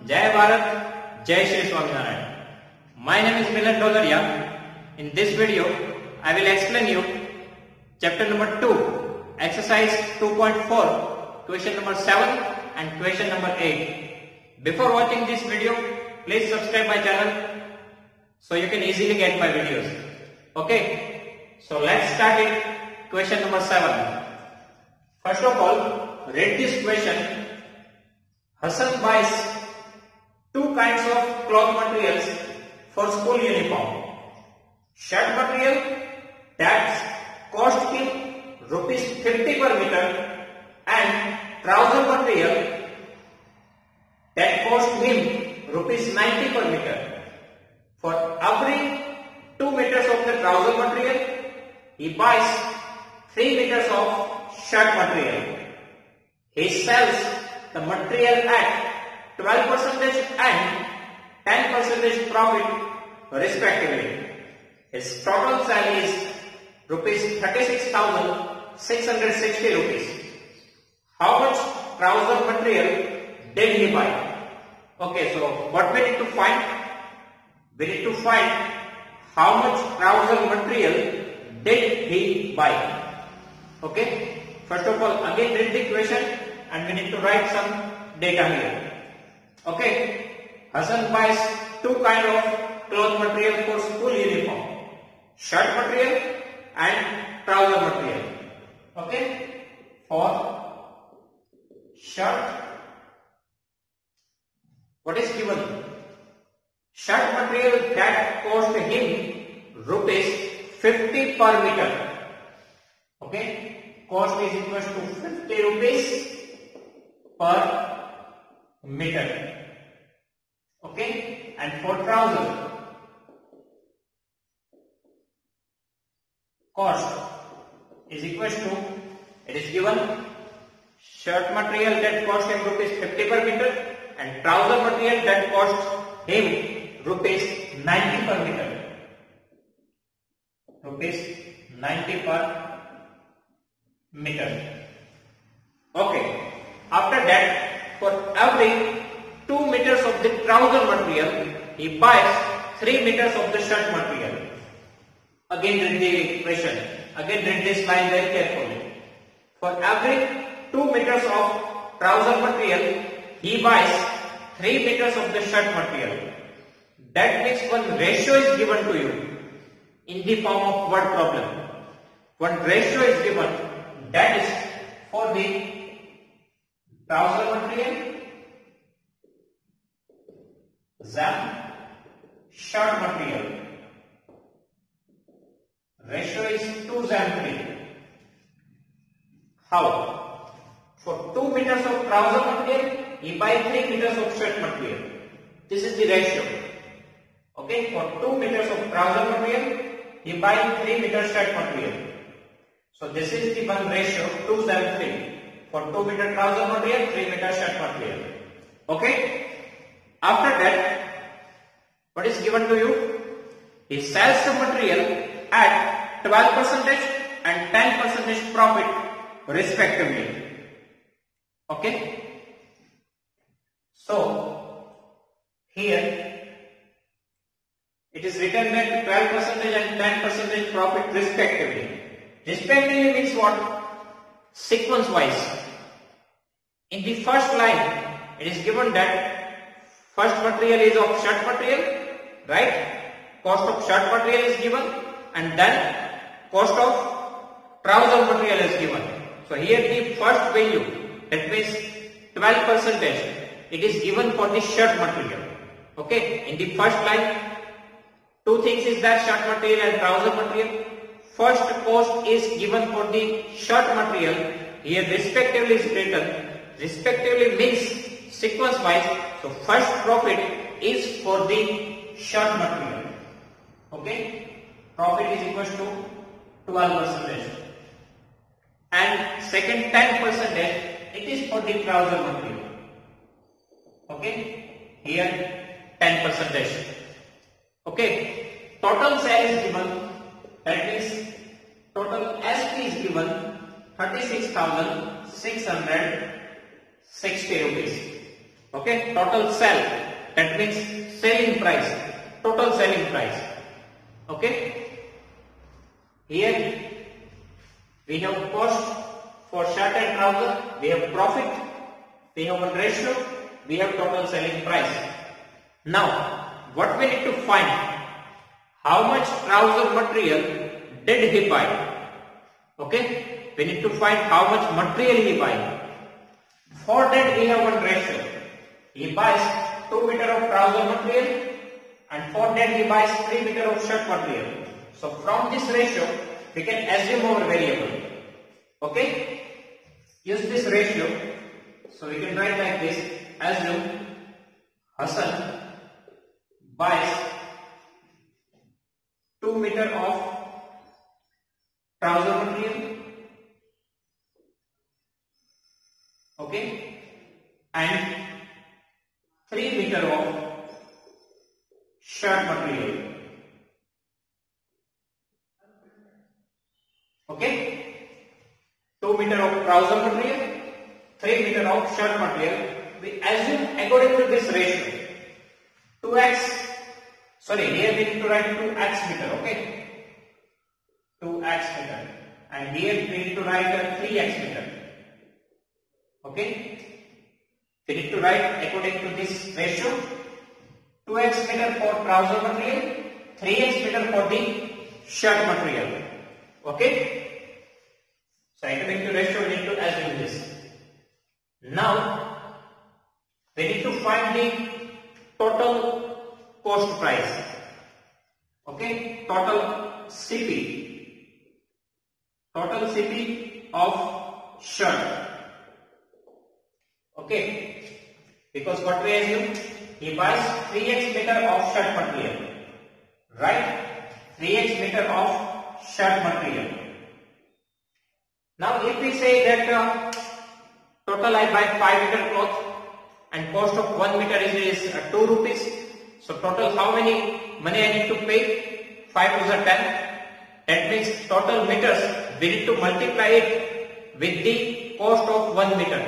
Jai Bharat, Jai Shri Swaminarayan. My name is Milan Dolaria. In this video, I will explain you chapter number 2, exercise 2.4, question number 7 and question number 8. Before watching this video, please subscribe my channel so you can easily get my videos. Okay, so let's start it. Question number 7. First of all, read this question. Hassan buys two kinds of cloth materials for school uniform. Shirt material that cost him rupees 50 per meter and trouser material that cost him rupees 90 per meter. For every 2 meters of the trouser material, he buys 3 meters of shirt material. He sells the material at 12% and 10% profit respectively. His total sale is rupees 36,660 rupees. How much trouser material did he buy? Okay, so what we need to find? We need to find how much trouser material did he buy. Okay, first of all, again read the question and we need to write some data here. Okay, Hassan buys two kind of cloth material for school uniform. Shirt material and trouser material. Okay, for shirt, what is given? Shirt material that cost him rupees 50 per meter. Okay, cost is equal to 50 rupees per meter. Okay, and for trouser, cost is equal to, it is given, shirt material that cost him rupees 50 per meter and trouser material that cost him rupees 90 per meter. Rupees 90 per meter. Okay, after that, for every 2 meters of the trouser material, he buys 3 meters of the shirt material. Again read the question. Again read this line very carefully. For every 2 meters of trouser material, he buys 3 meters of the shirt material. That means one ratio is given to you in the form of word problem. One ratio is given, that is for the trouser material, then shirt material. Ratio is 2:3. How? For 2 meters of trouser material, he buys 3 meters of shirt material. This is the ratio. Okay, for 2 meters of trouser material, he buys 3 meters shirt material. So this is the one ratio, 2:3. For 2 meter trouser material, 3 meter shirt material. Okay? After that, what is given to you? He sells the material at 12% and 10% profit respectively. Okay? So, here it is written that 12% and 10% profit respectively. Respectively means what? Sequence wise. In the first line, it is given that first material is of shirt material, right? Cost of shirt material is given and then cost of trouser material is given. So here the first value, that means 12%, it is given for the shirt material. Okay, in the first line, two things is that shirt material and trouser material. First cost is given for the shirt material. Here respectively is written. Respectively means sequence wise. So first profit is for the shirt material. Okay, profit is equal to 12%. And second 10%, it is for the trouser material. Okay, here 10%. Okay, total sale is given, that means total SP is given 36,660 rupees. Okay, total sell, that means selling price, total selling price. Okay, here we have cost for shirt and trouser, we have profit, we have one ratio, we have total selling price. Now what we need to find, how much trouser material did he buy? Okay, we need to find how much material he buy. For that we have one ratio. He buys 2 meter of trouser material and for that he buys 3 meter of shirt material. So from this ratio we can assume our variable. Okay, use this ratio. So we can write like this, assume Hassan buys 2 meter of trouser material, okay, and 3 meter of shirt material. Okay, 2 meter of trouser material, 3 meter of shirt material. We assume according to this ratio 2x, sorry, here we need to write 2x meter, okay, 2x meter, and here we need to write 3x meter. Okay, we need to write according to this ratio 2x meter for trouser material, 3x meter for the shirt material. Okay, so according to ratio we need to assume this. Now we need to find the total cost price. Okay, total CP of shirt. Okay, because what we assume, he buys 3x meter of shirt material, right? 3x meter of shirt material. Now if we say that total I buy 5 meter cloth and cost of 1 meter is 2 rupees. So total how many money I need to pay? 5 to the 10. That means total meters we need to multiply it with the cost of 1 meter,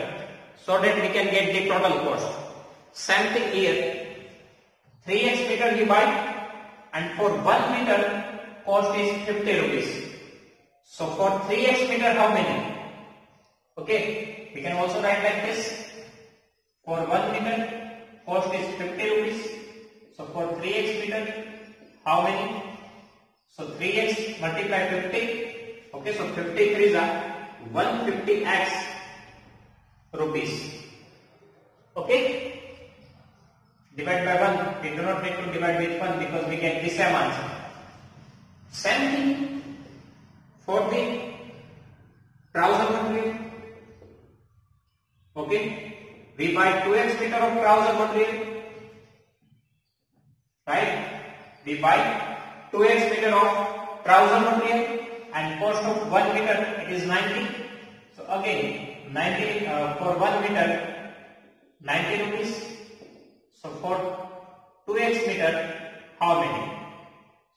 so that we can get the total cost. Same thing here, 3x meter we buy and for 1 meter cost is 50 rupees. So for 3x meter how many? Okay, we can also write like this, for 1 meter cost is 50 rupees. So for 3x meter how many? So 3x multiply 50, okay, so 53 are 150x rupees. Okay, divide by 1, we do not need to divide with 1 because we get the same answer. Same thing for the trouser material. Okay, we buy 2x meter of trouser material, right? We buy 2x meter of trouser material and cost of 1 meter it is 90. So again 90 for 1 meter 90 rupees. So for 2x meter how many?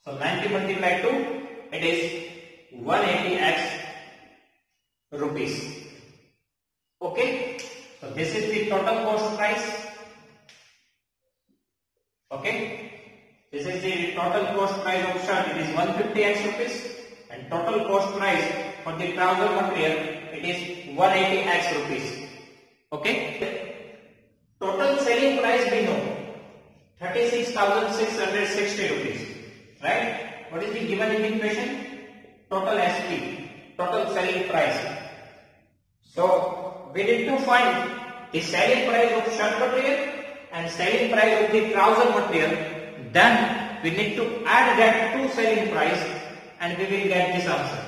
So 90 multiplied 2, it is 180x rupees. Okay, so this is the total cost price. Okay, this is the total cost price of shirt, it is 150x rupees, and total cost price for the trouser material it is 180x rupees. Okay, total selling price we know 36,660 rupees, right? What is the given in the equation? Total SP, total selling price. So we need to find the selling price of shirt material and selling price of the trouser material. Then we need to add that to selling price and we will get this answer.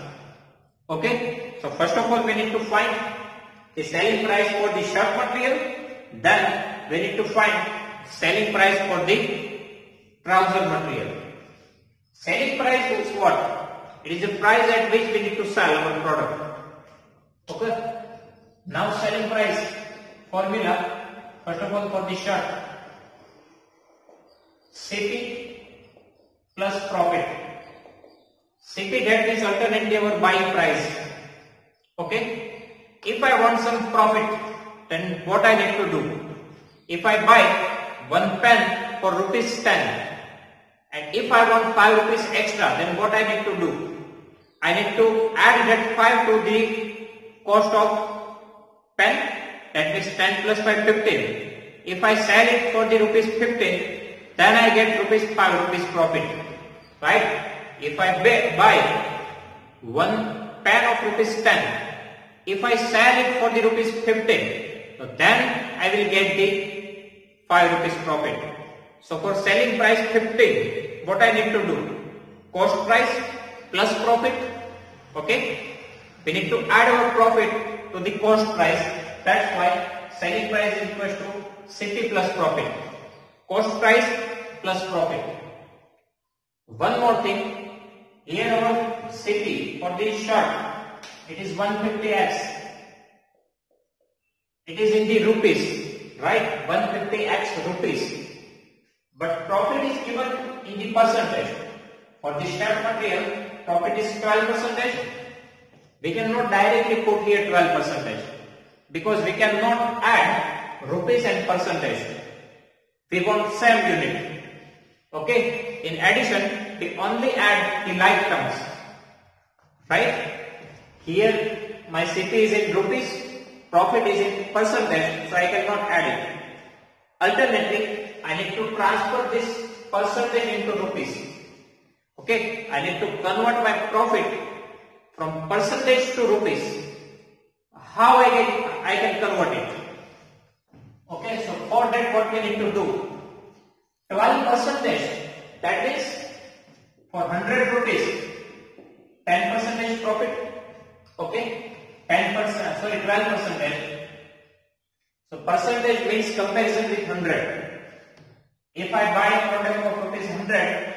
Okay, so first of all we need to find the selling price for the shirt material, then we need to find selling price for the trouser material. Selling price is what? It is the price at which we need to sell our product. Okay, now selling price formula, first of all for the shirt, CP plus profit. CP, that is alternately our buying price. Okay, if I want some profit, then what I need to do? If I buy one pen for rupees 10 and if I want 5 rupees extra, then what I need to do? I need to add that 5 to the cost of pen, that means 10 plus 5, 15. If I sell it for the rupees 15, then I get rupees 5 rupees profit, right? If I buy one pen of rupees 10, if I sell it for the rupees 15, so then I will get the 5 rupees profit. So for selling price 15, what I need to do? Cost price plus profit. Okay, we need to add our profit to the cost price. That's why selling price is equal to CP plus profit. Cost price plus profit. One more thing. Here our CP for this shirt, it is 150x. It is in the rupees, right? 150x rupees. But profit is given in the percentage. For the shirt material, profit is 12%. We cannot directly put here 12% because we cannot add rupees and percentage. We want same unit. Okay. In addition, we only add the like terms. Right? Here my CP is in rupees, profit is in percentage, so I cannot add it. Alternately, I need to transfer this percentage into rupees. Okay, I need to convert my profit from percentage to rupees. How I can convert it? Okay, so for that what we need to do? 12%, that means for 100 rupees, 10% profit. Okay, 10%, sorry, 12%. So percentage means comparison with 100. If I buy a product of rupees 100,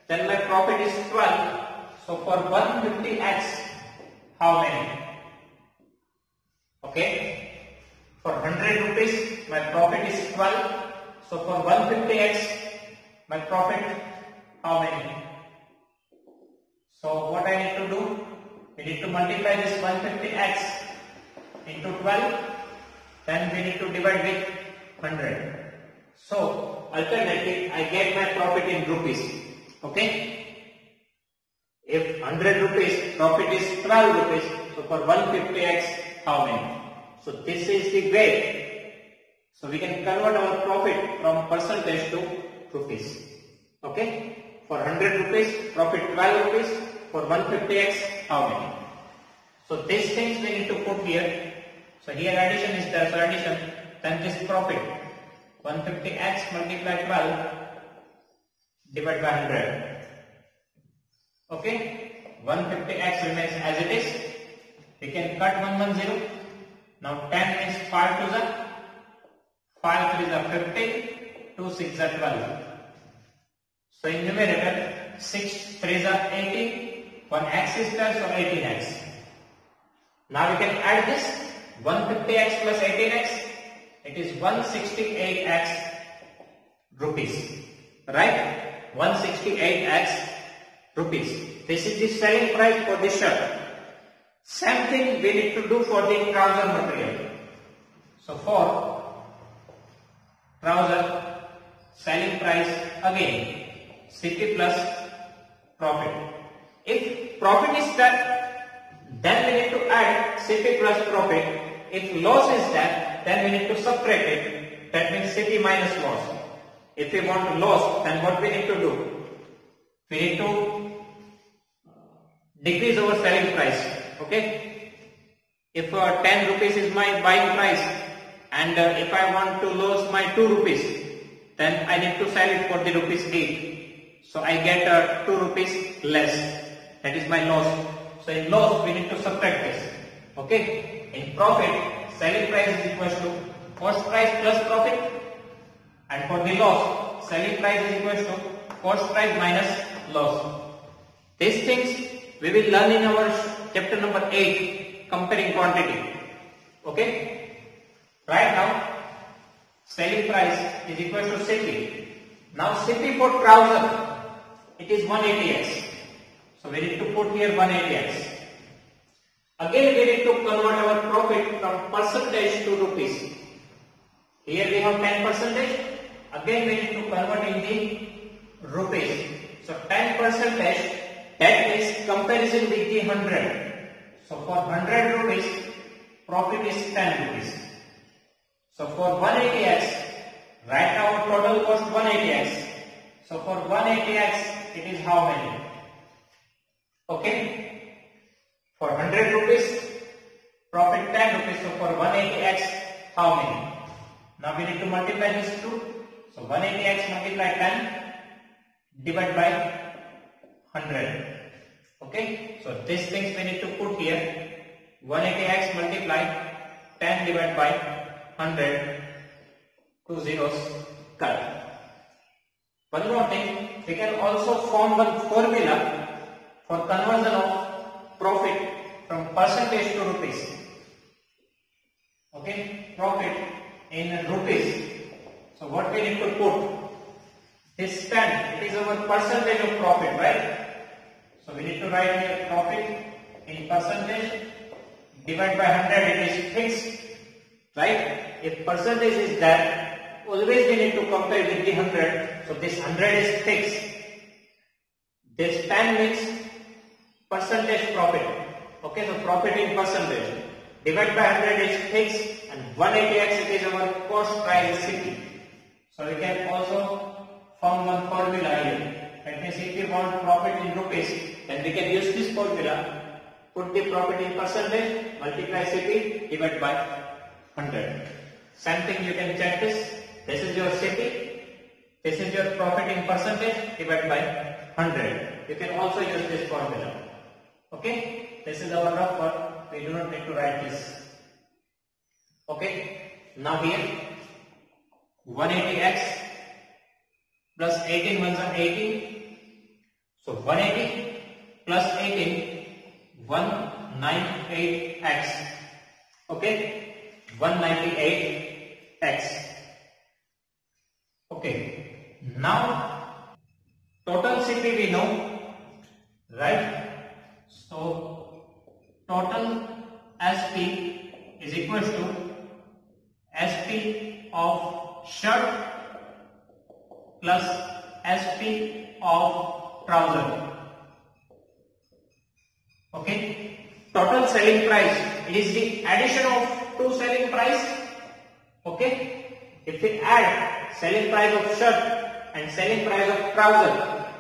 then my profit is 12. So for 150x, how many? Okay, for 100 rupees, my profit is 12. So for 150x, my profit, how many? So what I need to do? We need to multiply this 150x into 12. Then we need to divide with 100. So alternately, I get my profit in rupees. Okay. If 100 rupees, profit is 12 rupees. So for 150x, how many? So this is the way. So we can convert our profit from percentage to rupees. Okay. For 100 rupees, profit 12 rupees. For 150x, how many? So these things we need to put here. So here addition is there. So addition, then this profit. 150x multiplied 12 divided by 100. Okay. 150x remains as it is. We can cut 110. Now 10 means 5 to the 5 3 is 15, 2 6 is 12. So in numerator 6 3 is 18, 1x is there, so 18x. Now we can add this 150x plus 18x, it is 168x rupees, right? 168x rupees. This is the selling price for this shirt. Same thing we need to do for the trouser material. So for trouser selling price again CP plus profit. If profit is there, then we need to add CP plus profit. If loss is there, then we need to subtract it. That means CP minus loss. If we want loss, then what we need to do? We need to decrease our selling price. Okay. If 10 rupees is my buying price, and if I want to lose my 2 rupees, then I need to sell it for the rupees 8. So I get 2 rupees less. That is my loss. So in loss we need to subtract this. Okay. In profit, selling price is equal to cost price plus profit, and for the loss, selling price is equal to cost price minus loss. These things we will learn in our chapter number 8, comparing quantity. Okay. Right now, selling price is equal to CP. Now CP for trouser, it is 180x. So we need to put here 180x. Again we need to convert our profit from percentage to rupees. Here we have 10%. Again we need to convert in the rupees. So 10%, that is comparison with the 100. So for 100 rupees, profit is 10 rupees. So for 180x, right now total cost 180x. So for 180x, it is how many? Okay. For 100 rupees, profit 10 rupees. So for 180x, how many? Now we need to multiply this two. So 180x multiply 10 divided by 100. Okay. So these things we need to put here. 180x multiply 10 divided by 100. 2 zeros cut. One more thing, we can also form one formula for conversion of profit from percentage to rupees. Okay, profit in rupees. So what we need to put? This 10, it is our percentage of profit, right? So we need to write here profit in percentage divided by 100, it is fixed, right? If percentage is there, always we need to compare with the 100. So this 100 is fixed. This 10 means percentage profit. Okay, so profit in percentage divided by 100 is fixed, and 180x it is our cost price CP. So we can also form one formula here. That means if we want profit in rupees, then we can use this formula. Put the profit in percentage, multiply CP divided by 100. Same thing you can check this. This is your CP. This is your profit in percentage divided by 100. You can also use this formula. Okay. This is our rough one. We do not need to write this. Okay. Now here 180x plus 18 ones are 18. So 180 plus 18, 198x. Okay. 198x. Okay. Now total CP we know, right? So total SP is equal to SP of shirt plus SP of trouser. Okay. Total selling price, it is the addition of two selling price. Okay. If we add selling price of shirt and selling price of trouser,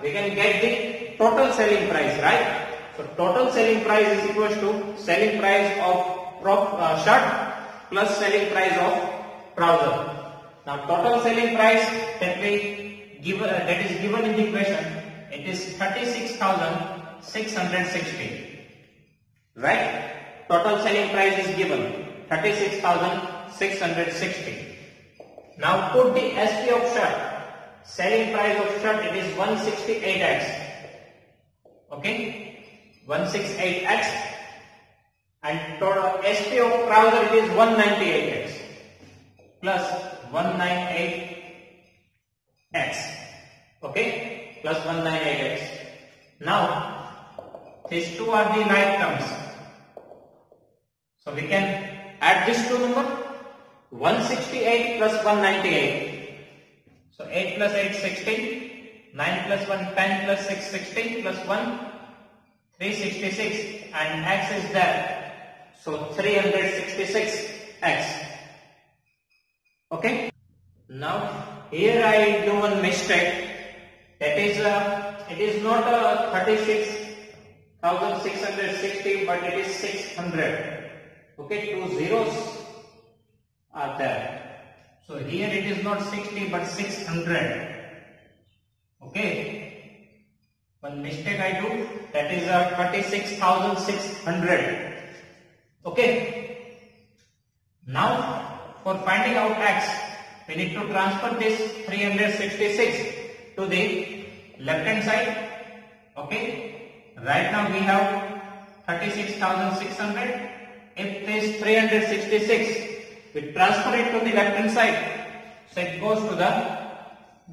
we can get the total selling price, right? So total selling price is equal to selling price of shirt plus selling price of trouser. Now total selling price that is given in the question, it is 36,660. Right? Total selling price is given 36,660. Now put the SP of shirt. Selling price of shirt, it is 168x. Okay? 168x. And total SP of trouser, it is 198x. Plus 198x. Okay? Plus 198x. Now, these two are the like terms. So we can add these two numbers. 168 plus 198. So 8 plus 8 16. 9 plus 1 10 plus 6 16 plus 1 366. And x is there. So 366x. Okay. Now here I do one mistake. That is it is not 36,660, but it is 600. Okay, two zeros are there. So here it is not 60 but 600. Okay. One mistake I do, that is 36,600. Okay. Now for finding out x, we need to transfer this 366 to the left hand side. Okay. Right now we have 36,600. If this 366, we transfer it to the left hand side, so it goes to the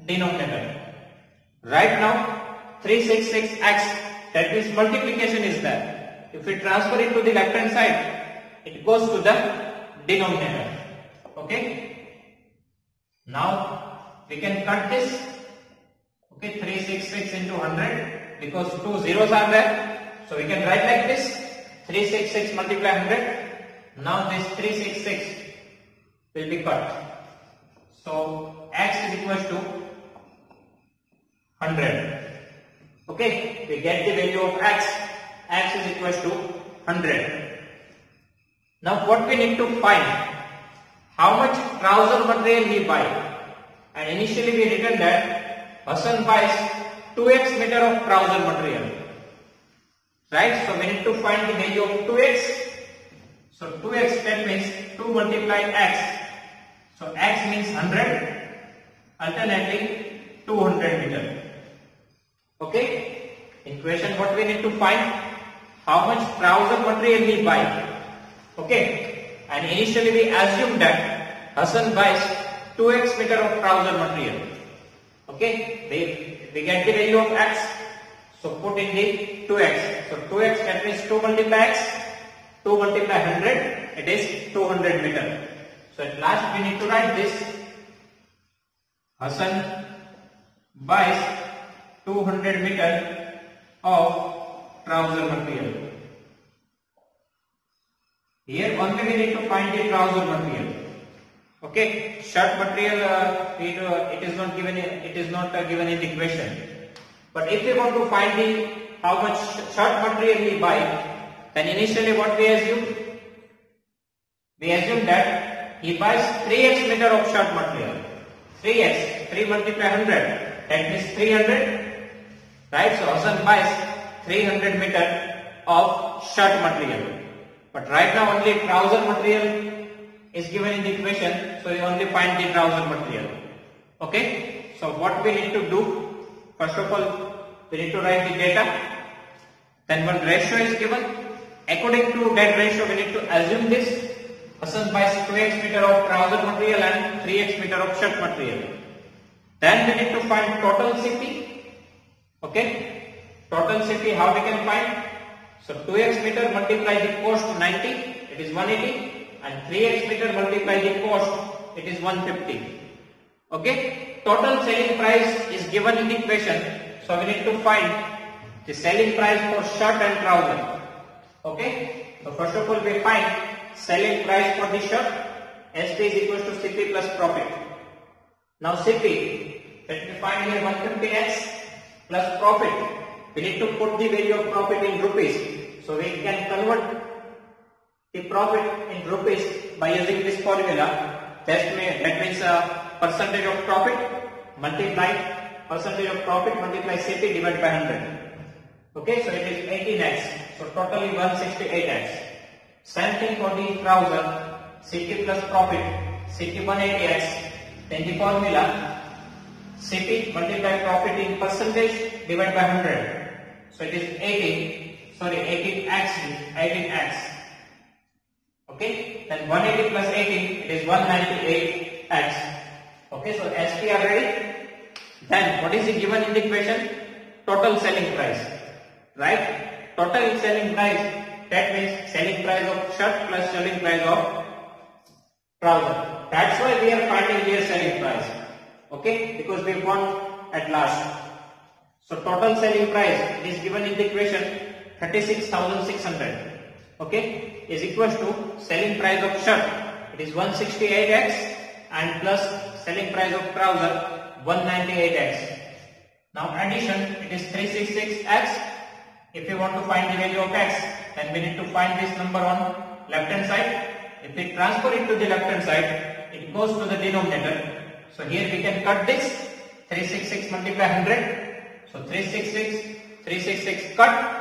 denominator. Right now 366x, that means multiplication is there. If we transfer it to the left hand side, it goes to the denominator. Okay. Now we can cut this. Okay, 366 into 100 because two zeros are there. So we can write like this: 366 multiply 100. Now this 366 will be cut. So x is equal to 100. Okay, we get the value of x. X is equal to 100. Now what we need to find? How much trouser material he buy? And initially we written that Hassan buys 2x meter of trouser material. Right? So we need to find the value of 2x. So 2x, that means 2 multiply x. So x means 100. Alternately 200 meter. Okay? In question what we need to find? How much trouser material we buy. Okay? And initially we assume that Hassan buys 2x meter of trouser material. Okay? We get the value of x. So put in the 2x. So 2x, that means 2 multiply x. 2 multiply 100. It is 200 meter. So at last we need to write this. Hassan buys 200 meter of trouser material. Here only we need to find the trouser material. Okay, shirt material it is not given. It is not given in the question. But if we want to find the how much shirt material we buy, then initially what we assume? We assume that he buys 3x meter of shirt material. 3x, 3 multiply 100. That means 300. Right? So Hassan buys 300 meter of shirt material. But right now only trouser material is given in the equation, so we only find the trouser material. Okay? So what we need to do? First of all, we need to write the data. Then one ratio is given. According to that ratio, we need to assume this. Hassan buys 2x meter of trouser material and 3x meter of shirt material. Then we need to find total CP. Okay? Total CP, how we can find? So 2x meter multiply the cost 90, it is 180, and 3x meter multiply the cost, it is 150. Okay? Total selling price is given in the equation, so we need to find the selling price for shirt and trouser. Okay? So first of all we find selling price for the shirt. SP is equal to CP plus profit. Now CP, let me find here 150x plus profit. We need to put the value of profit in rupees. So we can convert the profit in rupees by using this formula. That means percentage of profit multiply percentage of profit multiply CP divided by 100. Okay, so it is 18x. So totally 168x. Same thing for the trouser. CP plus profit. CP 180x. Then the formula CP multiply profit in percentage divided by 100. So it is 18x. Okay, then 180 plus 18, it is 198x. Okay, so SP are ready. Then what is given in the equation? Total selling price. Right? Total selling price, that means selling price of shirt plus selling price of trouser. That's why we are finding here selling price. Okay, because we want at last. So total selling price is given in the equation 36,600. Okay, is equals to selling price of shirt. It is 168x and plus selling price of trouser 198x. Now addition, it is 366x. If we want to find the value of x, then we need to find this number on left hand side. If we transfer it to the left hand side, it goes to the denominator. So here we can cut this. 366 multiply 100. So 366 cut.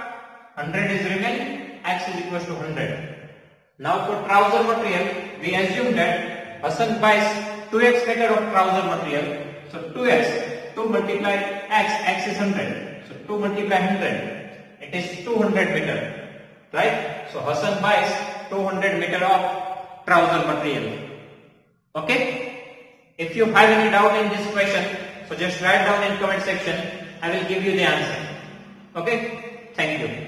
100 is remaining. X is equal to 100. Now for trouser material, we assume that Hassan buys 2x meter of trouser material. So 2x, 2 multiply x, x is 100. So 2 multiply 100. It is 200 meter. Right? So Hassan buys 200 meter of trouser material. Okay? If you have any doubt in this question, so just write down in comment section. I will give you the answer. Okay? Thank you.